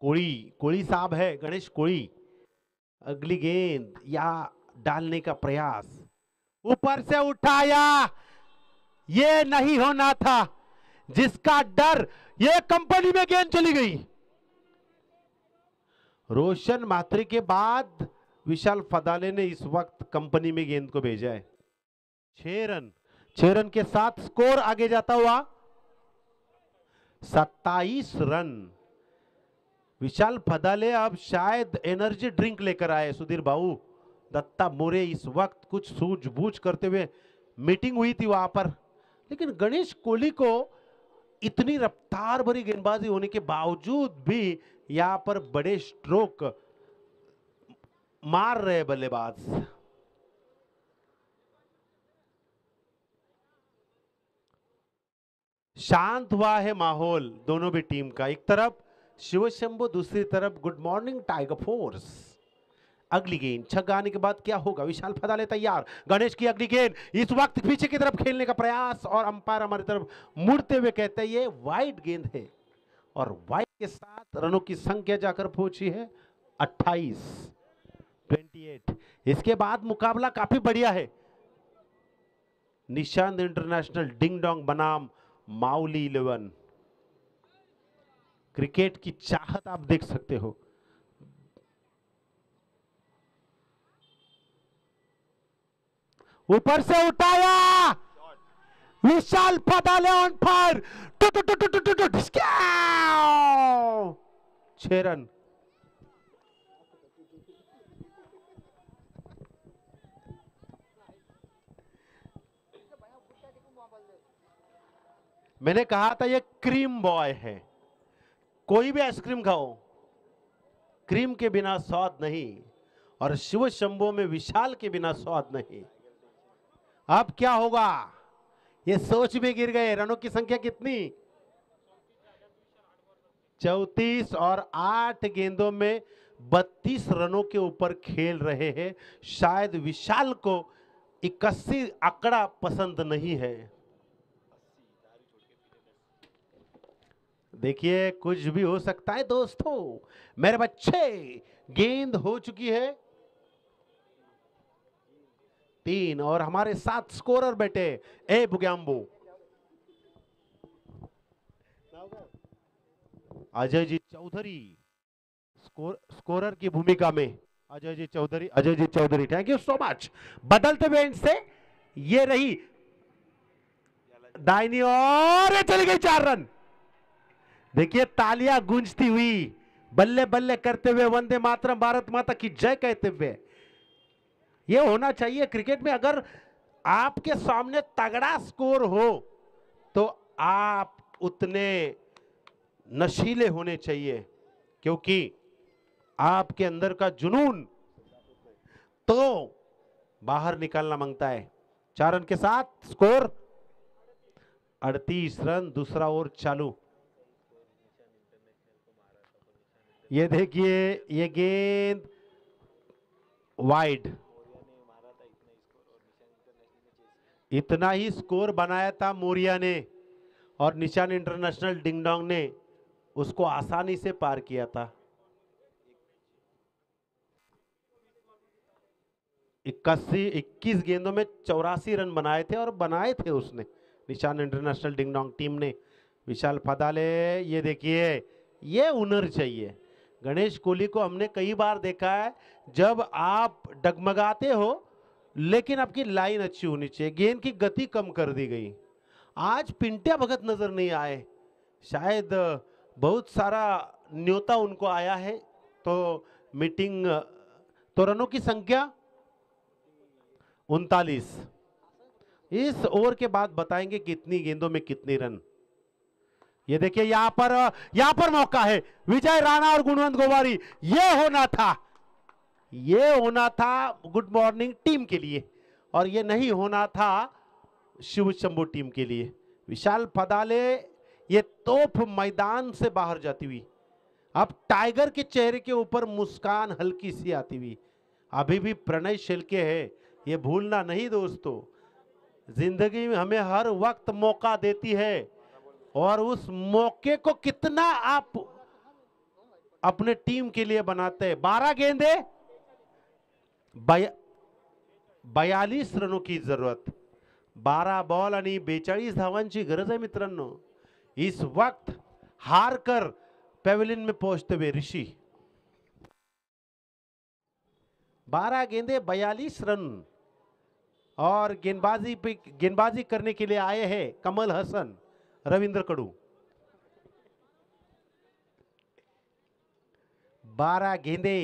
कोड़ी साहब है, गणेश कोड़ी। अगली गेंद या डालने का प्रयास, ऊपर से उठाया, ये नहीं होना था, जिसका डर, ये कंपनी में गेंद चली गई। रोशन माथुरी के बाद विशाल फदाले ने इस वक्त कंपनी में गेंद को भेजा है। 6 रन के साथ स्कोर आगे जाता हुआ 27 रन। विशाल फदाले अब शायद एनर्जी ड्रिंक लेकर आए। सुधीर बाबू, दत्ता मोरे इस वक्त कुछ सूझबूझ करते हुए मीटिंग हुई थी वहां पर, लेकिन गणेश कोहली को इतनी रफ्तार भरी गेंदबाजी होने के बावजूद भी यहां पर बड़े स्ट्रोक मार रहे बल्लेबाज। शांत हुआ है माहौल दोनों भी टीम का, एक तरफ शिवशंभू, दूसरी तरफ गुड मॉर्निंग टाइगर फोर्स। अगली गेंद छक्का आने के बाद क्या होगा? विशाल फदाले तैयार, गणेश की अगली गेंद, इस वक्त पीछे की तरफ खेलने का प्रयास, और अंपायर हमारी तरफ मुड़ते हुए कहते हैं ये वाइड गेंद है, और वाइड के साथ रनों की संख्या जाकर पहुंची है 28। इसके बाद मुकाबला काफी बढ़िया है। निशांत इंटरनेशनल डिंग डोंग बनाम माउली 11। क्रिकेट की चाहत आप देख सकते हो। ऊपर से उठाया, विशाल फदाले ऑन फायर, 6 रन। मैंने कहा था ये क्रीम बॉय है, कोई भी आइसक्रीम खाओ, क्रीम के बिना स्वाद नहीं, और शिव शंभो में विशाल के बिना स्वाद नहीं। अब क्या होगा? ये सोच में गिर गए। रनों की संख्या कितनी? 34, और 8 गेंदों में 32 रनों के ऊपर खेल रहे हैं। शायद विशाल को 81 आंकड़ा पसंद नहीं है। देखिए, कुछ भी हो सकता है दोस्तों मेरे बच्चे। गेंद हो चुकी है 3, और हमारे साथ स्कोरर बैठे ए बुग्याम्बो, अजय जी चौधरी, स्कोरर की भूमिका में Ajay ji Chaudhary, thank you so much. बदलते हुए एंड से ये रही दाहिनी ओर, चली गई 4 रन। देखिए तालियां गूंजती हुई, बल्ले बल्ले करते हुए, वंदे मातरम, भारत माता की जय कहते हुए। यह होना चाहिए क्रिकेट में। अगर आपके सामने तगड़ा स्कोर हो तो आप उतने नशीले होने चाहिए, क्योंकि आपके अंदर का जुनून तो बाहर निकालना मांगता है। 4 रन के साथ स्कोर 38 रन। दूसरा ओवर चालू। ये देखिए, ये गेंद वाइड, इतना ही स्कोर बनाया था मोरिया ने, और निशान इंटरनेशनल डिंगडोंग ने उसको आसानी से पार किया था। 21 गेंदों में 84 रन बनाए थे, और बनाए थे उसने, निशान इंटरनेशनल डिंगडोंग टीम ने। विशाल फदाले, ये देखिए, ये हुनर चाहिए। गणेश कोहली को हमने कई बार देखा है, जब आप डगमगाते हो लेकिन आपकी लाइन अच्छी होनी चाहिए, गेंद की गति कम कर दी गई। आज पिंटिया भगत नजर नहीं आए, शायद बहुत सारा न्योता उनको आया है, तो मीटिंग, तो रनों की संख्या 39। इस ओवर के बाद बताएंगे कितनी गेंदों में कितने रन। ये देखिए, यहां पर मौका है, विजय राणा और गुणवंत गोवारी, ये होना था गुड मॉर्निंग टीम के लिए, और ये नहीं होना था शिव शंभू टीम के लिए। विशाल पदाले, ये तोप मैदान से बाहर जाती हुई, अब टाइगर के चेहरे के ऊपर मुस्कान हल्की सी आती हुई। अभी भी प्रणय शेलके है, ये भूलना नहीं दोस्तों। जिंदगी में हमें हर वक्त मौका देती है और उस मौके को कितना आप अपने टीम के लिए बनाते हैं। 12 गेंदे 42 रनों की जरूरत, 12 बॉल आणि 42 धावांची गरज आहे मित्रांनो। इस वक्त हार कर पेविलियन में पहुंचते हुए ऋषि। 12 गेंदे 42 रन और गेंदबाजी करने के लिए आए हैं कमल हसन, रविंद्र कडू। 12 गेंदे,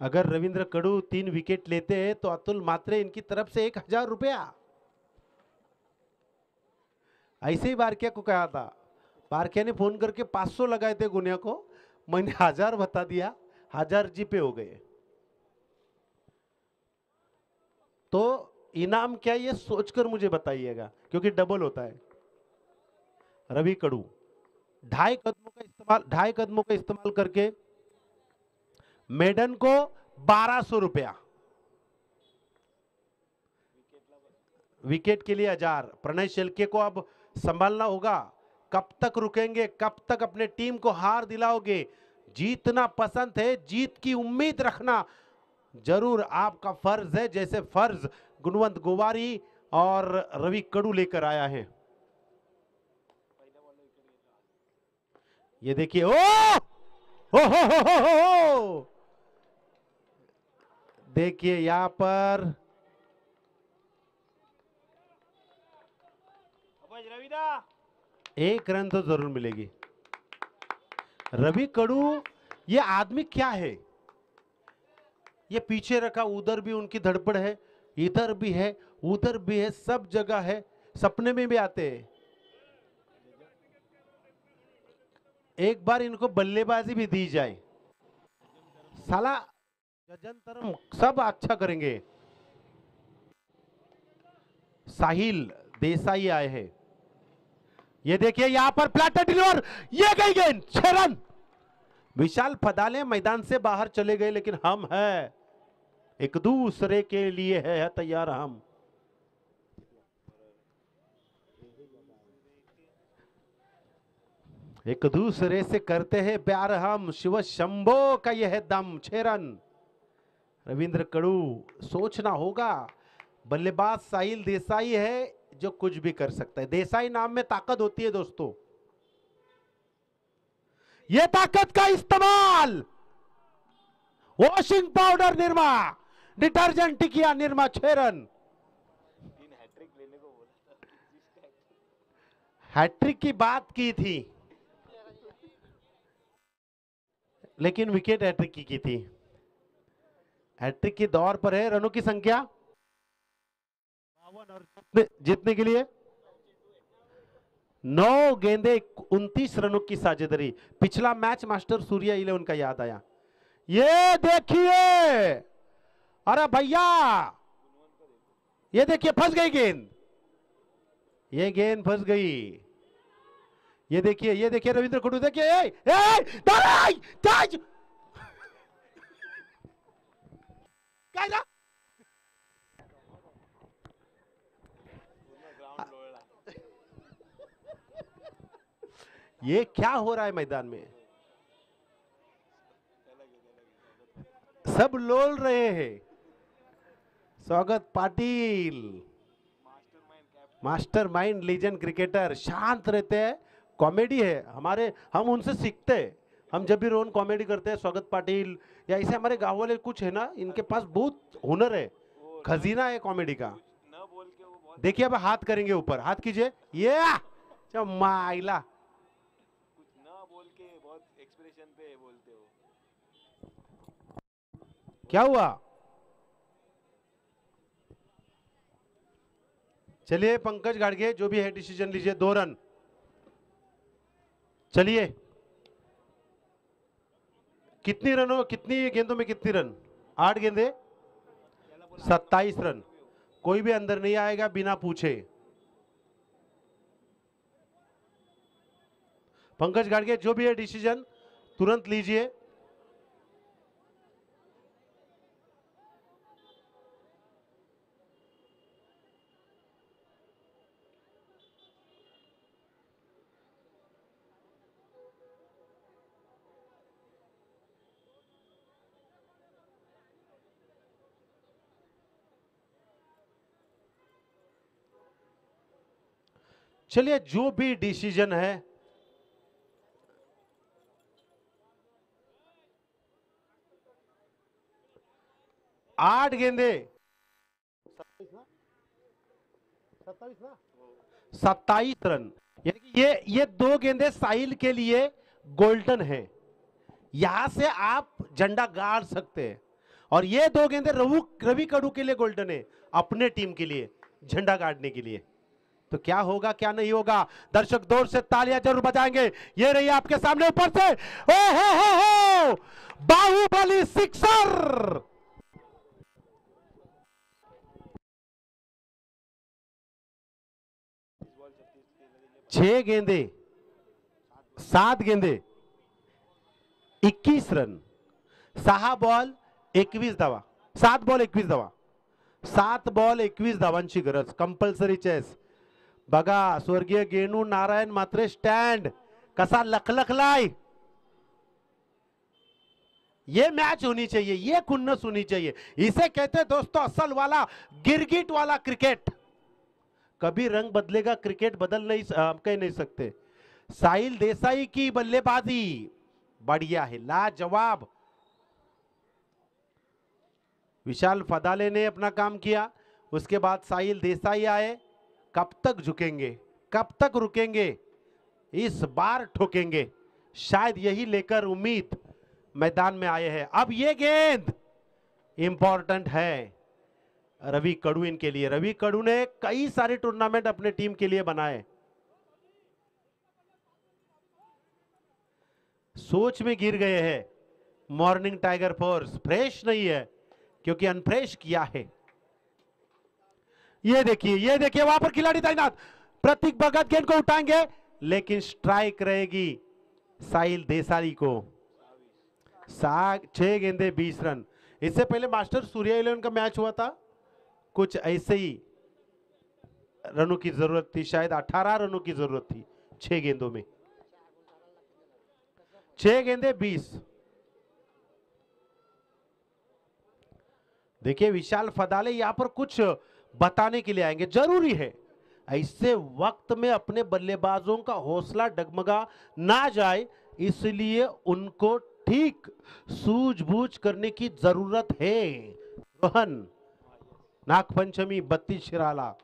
अगर रविंद्र कडू 3 विकेट लेते हैं तो अतुल मात्रे इनकी तरफ से 1000 रुपया। ऐसे ही बारकिया को कहा था, बारकिया ने फोन करके 500 लगाए थे गुनिया को, मैंने 1000 बता दिया, 1000 जीपे हो गए। तो इनाम क्या ये सोचकर मुझे बताइएगा, क्योंकि डबल होता है। रवि कडू 2.5 कदमों का इस्तेमाल करके मेडन को 1200 रुपया, विकेट के लिए 1000। प्रणय शेलके को अब संभालना होगा, कब तक रुकेंगे, कब तक अपने टीम को हार दिलाओगे। जीतना पसंद है, जीत की उम्मीद रखना जरूर आपका फर्ज है, जैसे फर्ज गुणवंत गोवारी और रवि कडू लेकर आया है। ये देखिए, हो देखिए यहां पर एक रन तो जरूर मिलेगी। रवि कडू, ये आदमी क्या है, ये पीछे रखा, उधर भी उनकी धड़पड़ है, इधर भी है, उधर भी है, सब जगह है, सपने में भी आते हैं। एक बार इनको बल्लेबाजी भी दी जाए, साला जजंतरम सब अच्छा करेंगे। साहिल देसाई आए हैं, ये देखिए यहां पर फ्लैट डिलीवर, ये गई गेंद, 6 रन। विशाल पदाले मैदान से बाहर चले गए, लेकिन हम हैं, एक दूसरे के लिए है तैयार हम। एक दूसरे से करते हैं प्यार हम, शिव शंभो का यह दम। 6 रन। रविंद्र कडू, सोचना होगा, बल्लेबाज साहिल देसाई है जो कुछ भी कर सकता है। देसाई नाम में ताकत होती है दोस्तों, यह ताकत का इस्तेमाल वॉशिंग पाउडर निर्मा, डिटर्जेंट टिकिया निर्मा। 6 रन। हैट्रिक की बात की थी, लेकिन विकेट हैट्रिक की थी। हैट्रिक की दौर पर है, रनों की संख्या 52 और जीतने के लिए 9 गेंदे 29 रनों की साझेदारी। पिछला मैच मास्टर सूर्या 11 का याद आया। ये देखिए, अरे भैया ये देखिए, फंस गई गेंद, ये गेंद फंस गई। ये देखिए रविंद्र कडू, देखिए ये क्या हो रहा है मैदान में, सब लोल रहे हैं। स्वागत पाटिल, मास्टरमाइंड लीजेंड क्रिकेटर, शांत रहते हैं, कॉमेडी है हमारे, हम उनसे सीखते हैं। हम जब भी रोहन कॉमेडी करते हैं, स्वागत पाटिल या ऐसे हमारे गांव वाले कुछ है ना, इनके पास बहुत हुनर है, खजीना है कॉमेडी का। देखिए अब हाथ करेंगे ऊपर, हाथ कीजिए, ये माइला क्या हुआ। चलिए पंकज गाड़गे, जो भी है डिसीजन लीजिए। 2 रन। चलिए, कितनी गेंदों में कितनी रन? 8 गेंदे, 27 रन। कोई भी अंदर नहीं आएगा बिना पूछे। पंकज गाड़गे, जो भी है डिसीजन तुरंत लीजिए। चलिए, जो भी डिसीजन है, आठ गेंदे, 27 रन। यानी कि ये दो गेंदे साहिल के लिए गोल्डन है, यहां से आप झंडा गाड़ सकते हैं। और ये दो गेंदे रवि कड़ू के लिए गोल्डन है, अपने टीम के लिए झंडा गाड़ने के लिए। तो क्या होगा क्या नहीं होगा, दर्शक जोर से तालियां जरूर बजाएंगे। ये रही आपके सामने ऊपर से, ओ हो, बाहुबली सिक्सर। 6 गेंदे 7 गेंदे 21 रन, 6 बॉल 21 धावा, 7 बॉल 21 धावा, 7 बॉल 21 धावांची गरज, कंपल्सरी चेस। बघा स्वर्गीय गेनू नारायण मात्रे स्टँड कसा लखलखलाय। ये मैच होनी चाहिए, ये खुन्नस होनी चाहिए। इसे कहते हैं दोस्तों असल वाला गिरगिट वाला क्रिकेट। कभी रंग बदलेगा क्रिकेट, बदल नहीं कह नहीं सकते। साहिल देसाई की बल्लेबाजी बढ़िया है, लाजवाब। विशाल फदाले ने अपना काम किया, उसके बाद साहिल देसाई आए। कब तक झुकेंगे, कब तक रुकेंगे, इस बार ठोकेंगे, शायद यही लेकर उम्मीद मैदान में आए हैं। अब ये गेंद इंपॉर्टेंट है रवि कड़ू इनके लिए। रवि कड़ू ने कई सारे टूर्नामेंट अपने टीम के लिए बनाए। सोच में गिर गए हैं। मॉर्निंग टाइगर फोर्स फ्रेश नहीं है क्योंकि अनफ्रेश किया है। ये देखिए वहां पर खिलाड़ी तैनात। प्रतीक भगत गेंद को उठाएंगे लेकिन स्ट्राइक रहेगी साहिल देसाई को। 6 गेंदे 20 रन। इससे पहले मास्टर सूर्या 11 का मैच हुआ था, कुछ ऐसे ही रनों की जरूरत थी, शायद 18 रनों की जरूरत थी 6 गेंदों में। 6 गेंदे 20। देखिए विशाल फदाले यहां पर कुछ बताने के लिए आएंगे, जरूरी है ऐसे वक्त में अपने बल्लेबाजों का हौसला डगमगा ना जाए, इसलिए उनको ठीक सूझबूझ करने की जरूरत है। रोहन नागपंचमी 32 शिराला।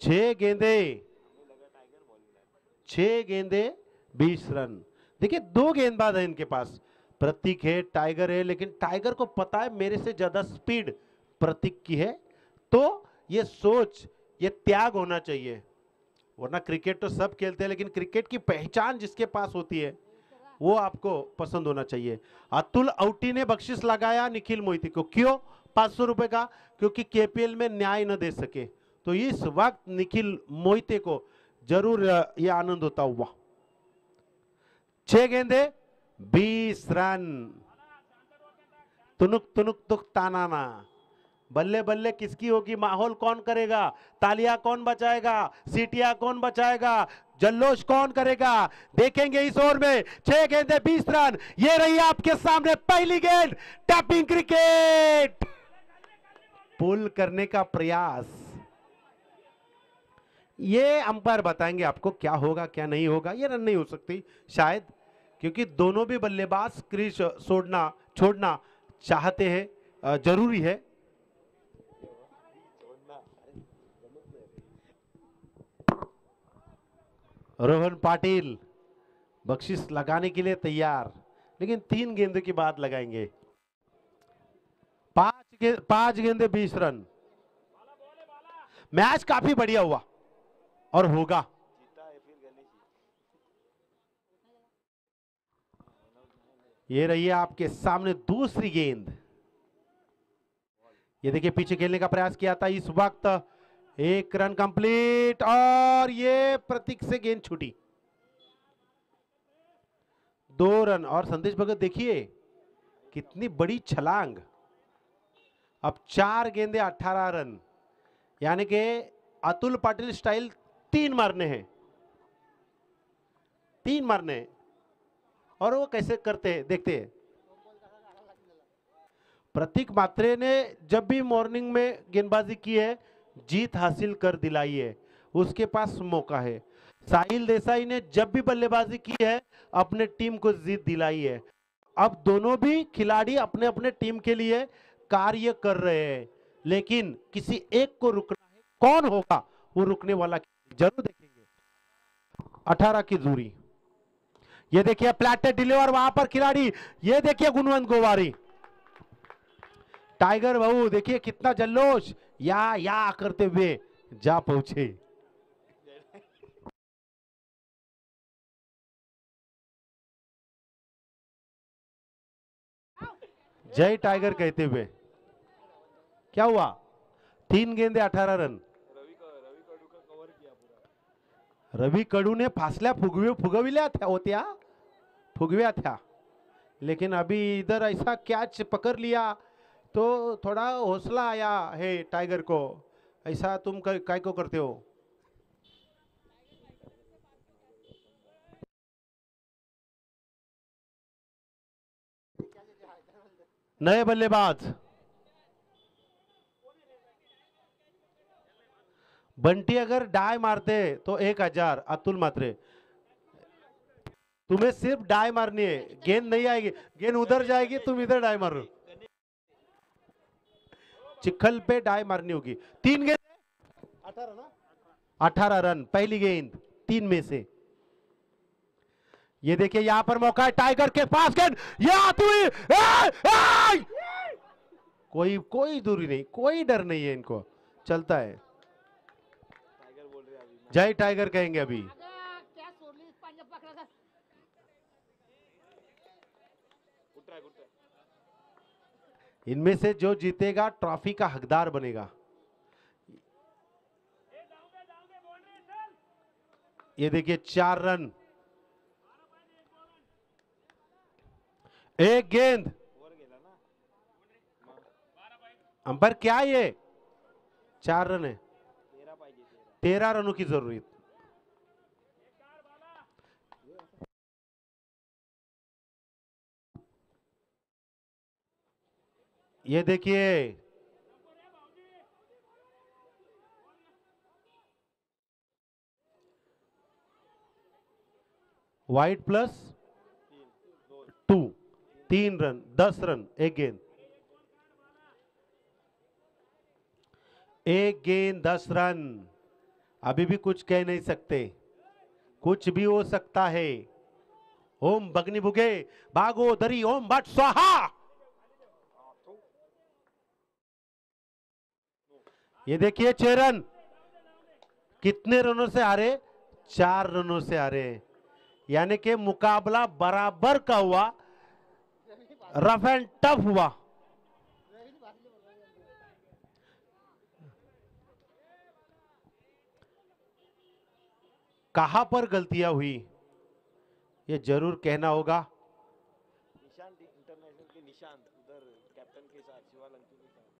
छह गेंदे 20 रन। देखिए 2 गेंदबाज है इनके पास, प्रतीक है, टाइगर है, लेकिन टाइगर को पता है मेरे से ज्यादा स्पीड प्रतीक की है, तो ये सोच, ये त्याग होना चाहिए। वरना क्रिकेट तो सब खेलते हैं, लेकिन क्रिकेट की पहचान जिसके पास होती है वो आपको पसंद होना चाहिए। अतुल औटी ने बख्शिश लगाया निखिल मोहिती को, क्यों 500 रुपए का, क्योंकि केपीएल में न्याय न दे सके। तो इस वक्त निखिल मोहिते को जरूर यह आनंद होता हुआ। 6 गेंदे 20 रन। तुनुक तुनुक तुक तानाना, बल्ले बल्ले किसकी होगी, माहौल कौन करेगा, तालियां कौन बचाएगा, सीटियां कौन बचाएगा, जल्लोश कौन करेगा, देखेंगे इस ओवर में। 6 गेंदे 20 रन। ये रही आपके सामने पहली गेंद। टैपिंग क्रिकेट, पुल करने का प्रयास। ये अंपायर बताएंगे आपको क्या होगा क्या नहीं होगा। ये रन नहीं हो सकती शायद, क्योंकि दोनों भी बल्लेबाज क्रीज छोड़ना चाहते हैं, जरूरी है। रोहन पाटिल बख्शिश लगाने के लिए तैयार, लेकिन 3 गेंदों की बात लगाएंगे। 5 गेंदे 20 रन। मैच काफी बढ़िया हुआ और होगा। ये रही है आपके सामने दूसरी गेंद। ये देखिए पीछे खेलने का प्रयास किया था इस वक्त, 1 रन कंप्लीट और ये प्रतीक से गेंद छूटी। 2 रन और संदेश भगत देखिए कितनी बड़ी छलांग। अब 4 गेंदे 18 रन, यानी कि अतुल पाटिल स्टाइल 3 मारने हैं, 3 मारने हैं। और वो कैसे करते हैं देखते हैं। प्रतीक मात्रे ने जब भी मॉर्निंग में गेंदबाजी की है जीत हासिल कर दिलाई है, उसके पास मौका है। साहिल देसाई ने जब भी बल्लेबाजी की है अपने टीम को जीत दिलाई है। अब दोनों भी खिलाड़ी अपने अपने टीम के लिए कार्य कर रहे हैं, लेकिन किसी एक को रुकना है। कौन होगा वो रुकने वाला, जरूर देखेंगे। 18 की दूरी। ये देखिए प्लेटेड डिलीवर वहां पर खिलाड़ी, ये देखिए गुणवंत गोवारी। टाइगर बाबू देखिए कितना जल्लोष या करते हुए जा पहुंचे। जय टाइगर कहते हुए। क्या हुआ? 3 गेंदे 18 रन। रवि कडू ने फासल्या फुगविल्या होत्या, फुगव्या था, लेकिन अभी इधर ऐसा कैच पकड़ लिया तो थोड़ा हौसला आया है टाइगर को। ऐसा तुम काय को करते हो? नए बल्लेबाज बंटी अगर डाय मारते तो 1000, अतुल मात्रे तुम्हें सिर्फ डाय मारनी है, गेंद नहीं आएगी, गेंद उधर जाएगी, तुम इधर डाय मारो। चिखल पे डाय मारनी होगी। 3 गेंद 18 ना, 18 रन पहली गेंद 3 में से। ये देखिए यहां पर मौका है टाइगर के पास, गेंद ये आती हुई, कोई दूरी नहीं, कोई डर नहीं है इनको, चलता है। जय टाइगर कहेंगे अभी। इनमें से जो जीतेगा ट्रॉफी का हकदार बनेगा। ये देखिए 4 रन, 1 गेंद। अंपायर क्या ये 4 रन है, 13 रनों की जरूरत। ये देखिए वाइट प्लस 2, 3 रन, 10 रन, 1 गेंद। 1 गेंद 10 रन। अभी भी कुछ कह नहीं सकते, कुछ भी हो सकता है। ओम बगनी बुगे भागो दरी ओम भट स्वाहा। ये देखिए 6 रन, कितने रनों से हारे? 4 रनों से हारे, यानी कि मुकाबला बराबर का हुआ, रफ एंड टफ हुआ। कहां पर गलतियां हुई ये जरूर कहना होगा। निशांत इंटरनेशनल के निशांत उधर कैप्टन के साथ शिवालंकी